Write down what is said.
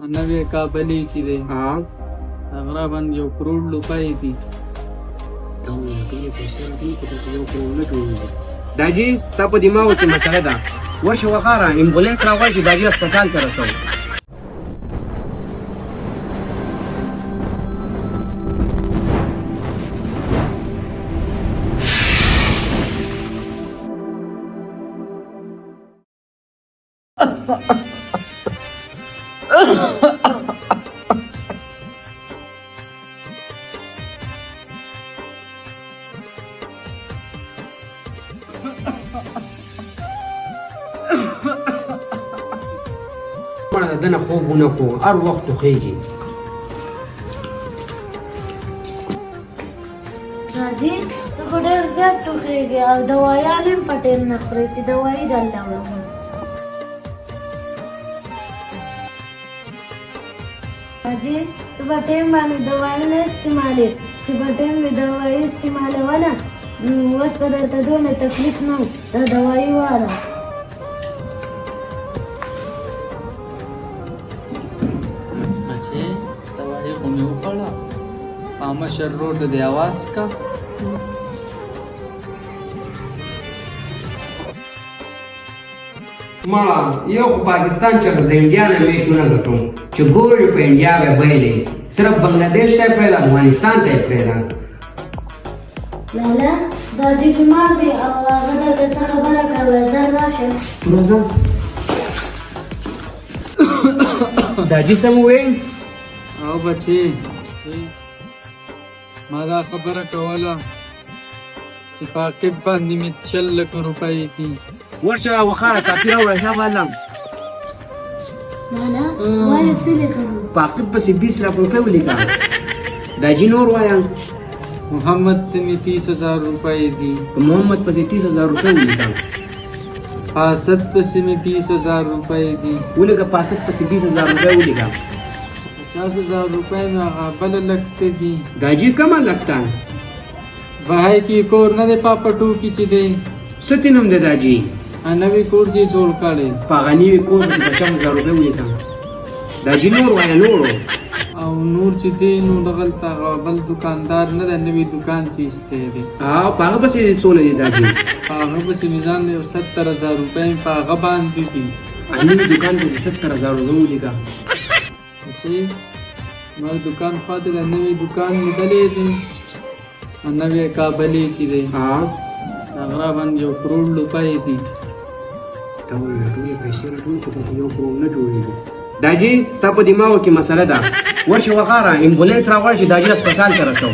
نوې کابلي چې دی ها هغه باندې 1 کروڑ روپۍ دي. دا ټولې پیسې راټولې کړې په 1 کروڑ نه جوړېږي. داجي ستا په دماغو کې مسله ده، ورشه وغواړه امبولانس راغواړي چې داجي هسپتال ته رسوو. مړه دنه خوبونه کو هر وخت ټوخېږي. راځي ته خو ډېر زیات ټوخېږي او دوایان هم په ټیم نه خورې چې دوایي درله وړم. راځي ته په ټیم باندې دوایي نه استعمالې چې په ټیم مې دوایي استعمالوله اوس به درته دونه تکلیف نه و دا دوایي واله. بچې دوایي خو مې وخوړه عامه شر روډ دی اواز کا. مړه یو خو پاکستان چې د انډیا نه میچونه ګټو چې ګورې په انډیا به بایلې صرف بنګلادیش ته یې پرېږده افغانستان ته یې پرېږده. لالا دا جی بیمار دی او هغه درته څه خبره کوي ژر راشه. راځه داجي څه مو ویل؟ او بچې ما دا خبره کوله چې په عاقب باندې مې 6 لکه روپۍ دي. ورشه وخاره کاپي راوړه ښه معلم. لالا وایه څه لیکلو؟ په عاقب پسې 20 लाख روپۍ ولیکه. داجي نور وایه. محمد ته مې 30,000 روپۍ دي. په محمد پسې 30,000 روپۍ ولیکه. فاسد پسې مې 20,000 روپۍ دي. ولیکه فاسد پسې 20,000 روپۍ ولیکه. 50,000 روپۍ مې هغه بله لکته دي. داجي کمه لکته؟ بهای کې کور نه دی پاپټو کې چې دی څه تی نوم دی داجي؟ نوی کور چې جوړ کړی په هغه نوي کور پسې 50,000 روپۍ ولیکه. داجي نور وایه نورو. او نور چې دی نو دغلته هغه بل دکاندار نه دی نوی دکان چې ایستی دی په هغه پسې څونه دي داجي؟ په هغه پسې مې ځان له 70,000 روپۍ په هغه باندې دي. نوي دکان پسې 70,000 روپۍ ولیکه. چې مر دکان خواته د نوی دکان لیدلی دی نوی کابلي چې دی هغه باندې 1 کروڑ روپۍ دي. دا ټولې پیسې راټولې کړې په 1 کروڑ نه جوړېږي. داجي ستا په دماغو کې مسله ده، ورشه وغواړه امبولانس راغواړي چې داجي هسپتال ته رسوو.